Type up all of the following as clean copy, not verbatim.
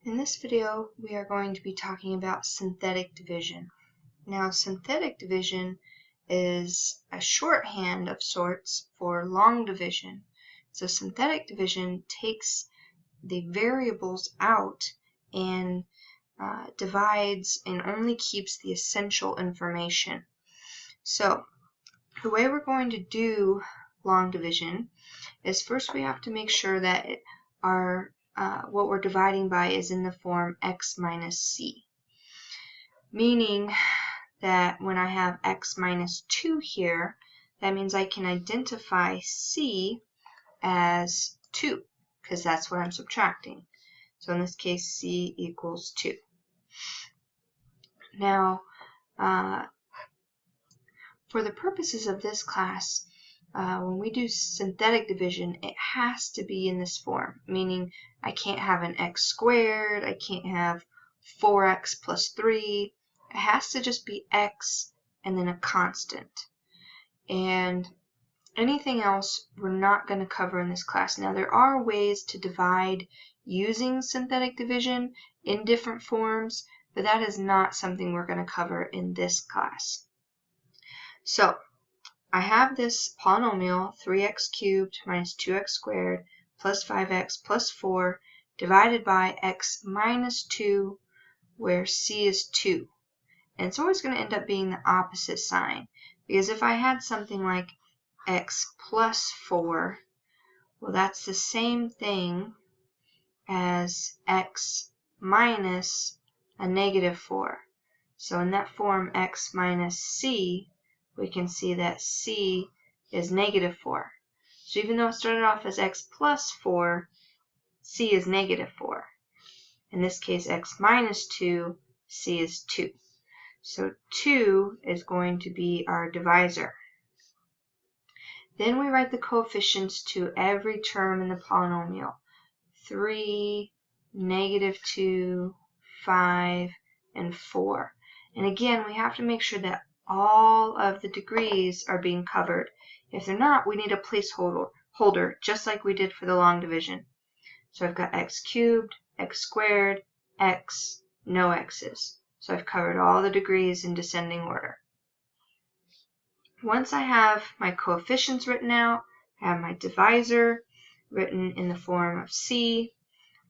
In this video, we are going to be talking about synthetic division. Now, synthetic division is a shorthand of sorts for long division. So synthetic division takes the variables out and divides and only keeps the essential information. So the way we're going to do long division is first we have to make sure that what we're dividing by is in the form x minus c, meaning that when I have x minus 2 here, that means I can identify c as 2, because that's what I'm subtracting. So in this case, c equals 2. Now, for the purposes of this class, when we do synthetic division, it has to be in this form, meaning I can't have an x squared, I can't have 4x plus 3. It has to just be x and then a constant. And anything else we're not going to cover in this class. Now, there are ways to divide using synthetic division in different forms, but that is not something we're going to cover in this class. So, I have this polynomial 3x cubed minus 2x squared plus 5x plus 4 divided by x minus 2, where c is 2. And it's always going to end up being the opposite sign, because if I had something like x plus 4, well, that's the same thing as x minus a negative 4. So in that form, x minus c, we can see that c is negative 4. So even though it started off as x plus 4, c is negative 4. In this case, x minus 2, c is 2. So 2 is going to be our divisor. Then we write the coefficients to every term in the polynomial. 3, negative 2, 5, and 4. And again, we have to make sure that all of the degrees are being covered. If they're not, we need a placeholder, just like we did for the long division. So I've got x cubed, x squared, x, no x's. So I've covered all the degrees in descending order. Once I have my coefficients written out, I have my divisor written in the form of c,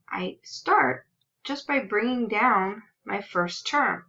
I start just by bringing down my first term.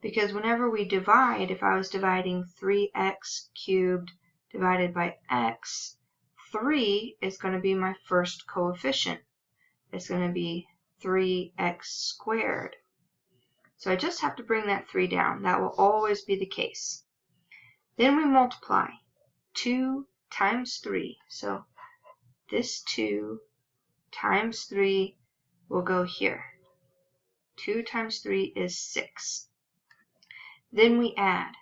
Because whenever we divide, if I was dividing 3x cubed divided by x, 3 is going to be my first coefficient. It's going to be 3x squared. So I just have to bring that 3 down. That will always be the case. Then we multiply. 2 times 3. So this 2 times 3 will go here. 2 times 3 is 6. Then we add.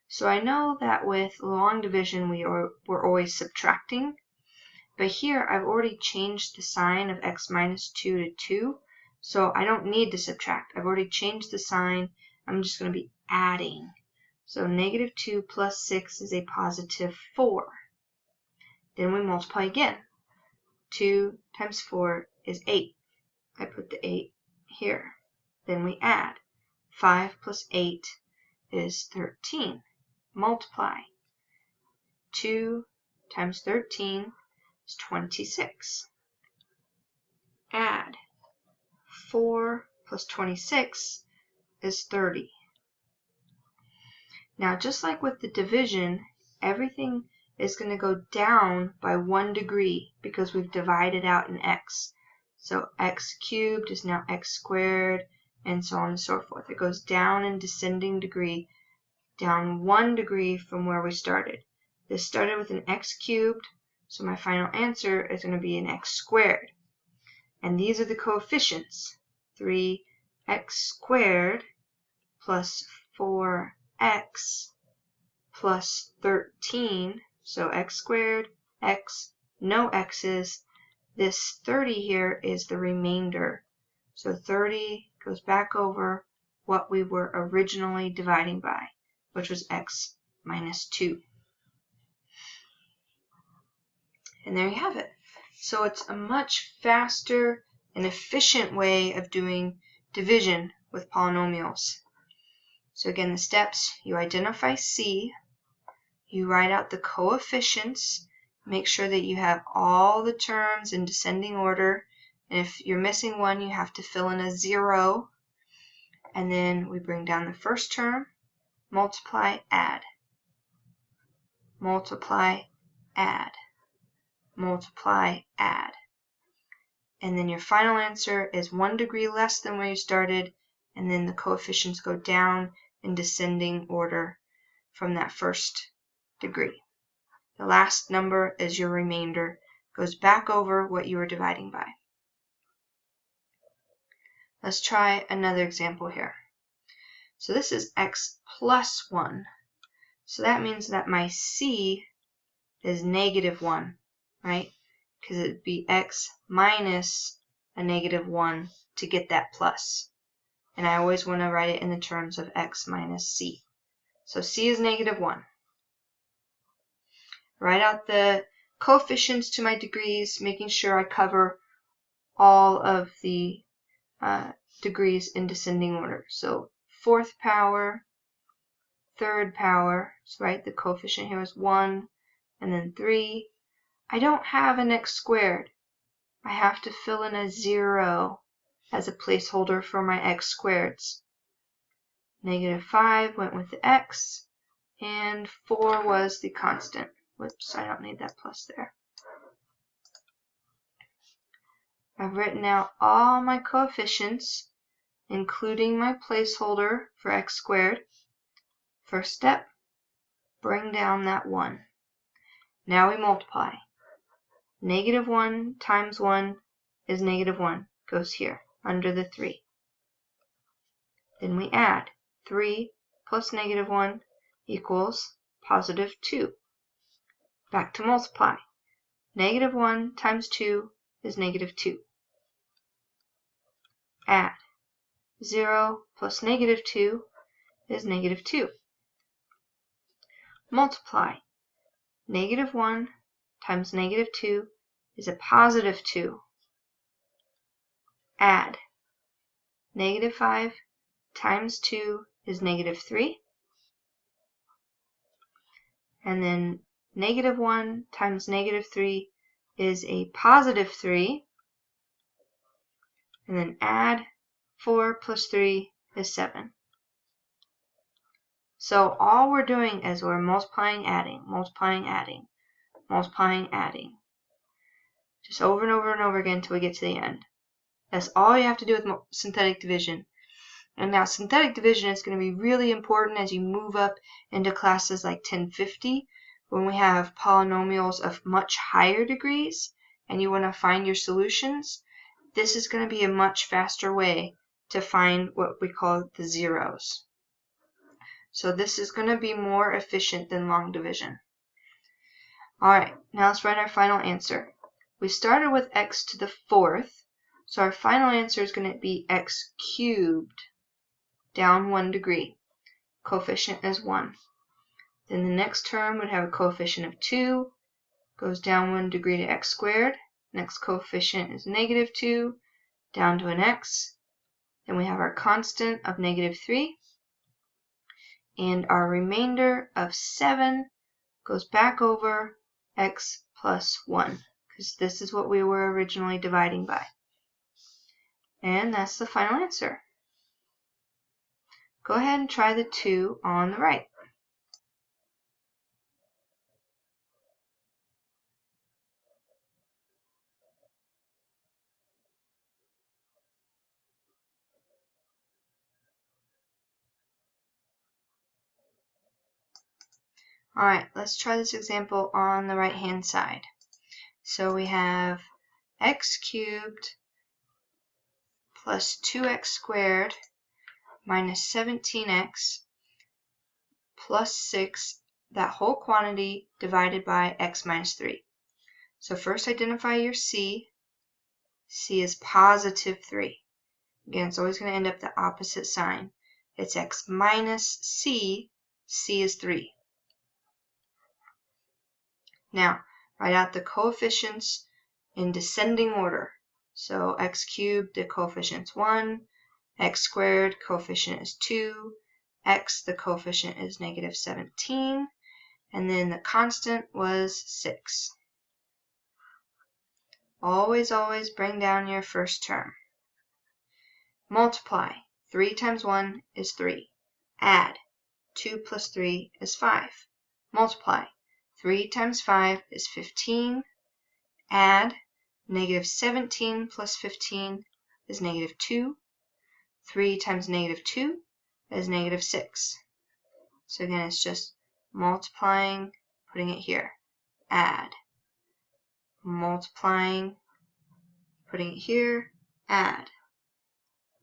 So I know that with long division we're always subtracting, but here I've already changed the sign of x minus 2 to 2, so I don't need to subtract. I've already changed the sign. I'm just going to be adding. So negative 2 plus 6 is a positive 4. Then we multiply again. 2 times 4 is 8. I put the 8 here. Then we add. 5 plus 8 is 13. Multiply. 2 times 13 is 26. Add. 4 plus 26 is 30. Now, just like with the division, everything is going to go down by 1 degree because we've divided out an x. So x cubed is now x squared, and so on and so forth. It goes down in descending degree, down 1 degree from where we started. This started with an x cubed, so my final answer is going to be an x squared. And these are the coefficients. 3x squared plus 4x plus 13, so x squared, x, no x's. This 30 here is the remainder. So 30 goes back over what we were originally dividing by, which was x minus 2. And there you have it. So it's a much faster an efficient way of doing division with polynomials. So again, the steps: you identify C, you write out the coefficients, make sure that you have all the terms in descending order, and if you're missing one, you have to fill in a 0, and then we bring down the first term, multiply, add, multiply, add, multiply, add. And then your final answer is 1 degree less than where you started, and then the coefficients go down in descending order from that first degree. The last number is your remainder, goes back over what you were dividing by. Let's try another example here. So this is x plus 1. So that means that my C is -1, right? Because it would be x minus a -1 to get that plus. And I always want to write it in the terms of x minus C. So C is -1. Write out the coefficients to my degrees, making sure I cover all of the degrees in descending order. So 4th power, 3rd power, so right, the coefficient here is 1, and then 3. I don't have an x squared. I have to fill in a 0 as a placeholder for my x squareds. -5 went with the x, and 4 was the constant. Whoops, I don't need that plus there. I've written out all my coefficients, including my placeholder for x squared. First step, bring down that 1. Now we multiply. -1 times 1 is -1, goes here, under the 3. Then we add. 3 plus -1 equals +2. Back to multiply. -1 times 2 is -2. Add. 0 plus -2 is -2. Multiply. -1 times -2 is a +2. Add. -5 times 2 is -3. And then -1 times -3 is a +3. And then add. 4 plus 3 is 7. So all we're doing is we're multiplying, adding, multiplying, adding, multiplying, adding. Just over and over and over again until we get to the end. That's all you have to do with synthetic division. And now synthetic division is going to be really important as you move up into classes like 1050, when we have polynomials of much higher degrees and you want to find your solutions. This is going to be a much faster way to find what we call the zeros. So this is going to be more efficient than long division. Alright, now let's write our final answer. We started with x to the 4th, so our final answer is going to be x cubed, down 1 degree. Coefficient is 1. Then the next term would have a coefficient of 2, goes down 1 degree to x squared. Next coefficient is -2, down to an x. Then we have our constant of -3. And our remainder of 7 goes back over x plus 1, because this is what we were originally dividing by. And that's the final answer. Go ahead and try the 2 on the right. Alright, let's try this example on the right hand side. So we have x cubed plus 2x squared minus 17x plus 6, that whole quantity divided by x minus 3. So first identify your c. C is +3. Again, it's always going to end up the opposite sign. It's x minus c. C is 3. Now, write out the coefficients in descending order. So x cubed, the coefficient's 1. X squared, coefficient is 2. X, the coefficient is negative 17. And then the constant was 6. Always, always bring down your first term. Multiply. 3 times 1 is 3. Add. 2 plus 3 is 5. Multiply. 3 times 5 is 15. Add. Negative 17 plus 15 is negative 2. 3 times negative 2 is negative 6. So again, it's just multiplying, putting it here. Add. Multiplying, putting it here. Add.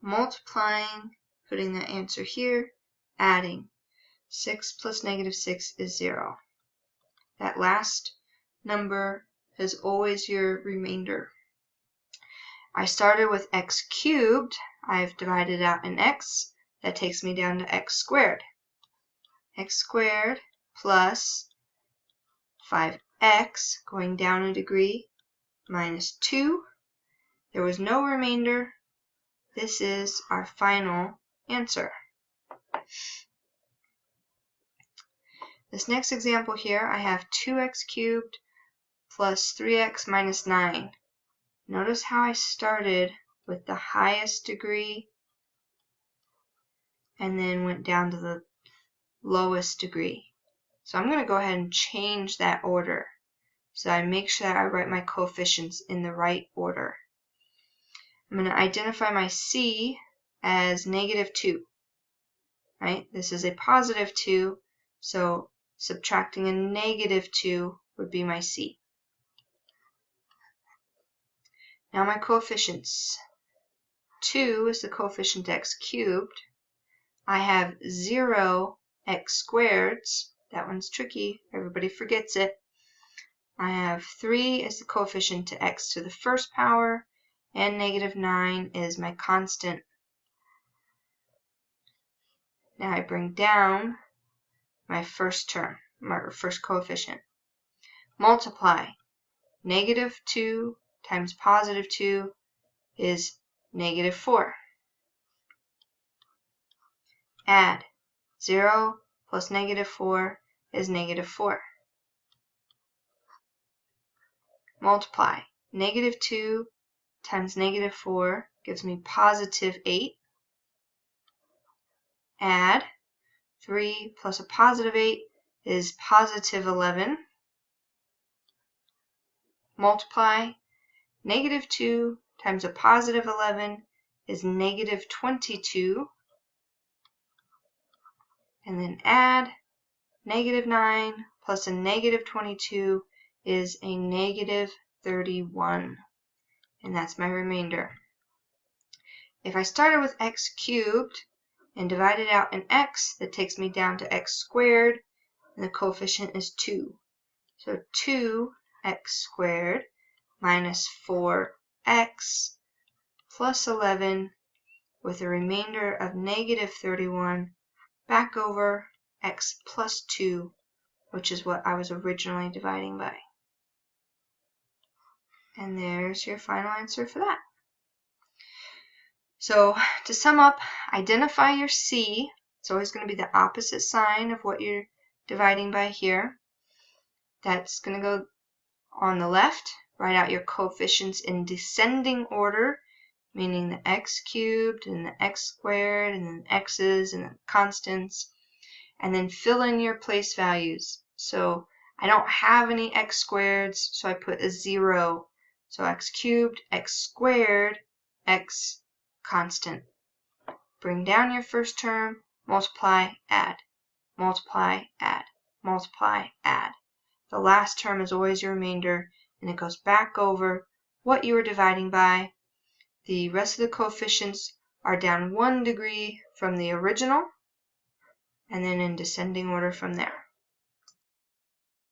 Multiplying, putting the answer here. Adding. 6 plus negative 6 is 0. That last number is always your remainder. I started with x cubed. I've divided out an x. That takes me down to x squared. X squared plus 5x, going down a degree, minus 2. There was no remainder. This is our final answer. This next example here, I have 2x cubed plus 3x minus 9. Notice how I started with the highest degree and then went down to the lowest degree. So I'm going to go ahead and change that order so I make sure I write my coefficients in the right order. I'm going to identify my c as negative 2. Right? This is a positive 2, so subtracting a negative 2 would be my c. Now my coefficients. 2 is the coefficient x cubed. I have 0 x squareds. That one's tricky. Everybody forgets it. I have 3 is the coefficient to x to the first power, and negative 9 is my constant. Now I bring down my first term, my first coefficient. Multiply. Negative 2 times positive 2 is negative 4. Add. 0 plus negative 4 is negative 4. Multiply. Negative 2 times negative 4 gives me positive 8. Add. 3 plus a positive 8 is positive 11. Multiply. Negative 2 times a positive 11 is negative 22. And then add. Negative 9 plus a negative 22 is a negative 31. And that's my remainder. If I started with x cubed and divided out an x, that takes me down to x squared, and the coefficient is 2. So 2x squared minus 4x plus 11 with a remainder of negative 31 back over x plus 2, which is what I was originally dividing by. And there's your final answer for that. So to sum up, identify your c. It's always going to be the opposite sign of what you're dividing by here. That's going to go on the left. Write out your coefficients in descending order, meaning the x cubed and the x squared and then x's and the constants. And then fill in your place values. So I don't have any x squareds, so I put a 0. So x cubed, x squared, x constant. Bring down your first term, multiply, add. Multiply, add. Multiply, add. The last term is always your remainder, and it goes back over what you were dividing by. The rest of the coefficients are down 1 degree from the original, and then in descending order from there.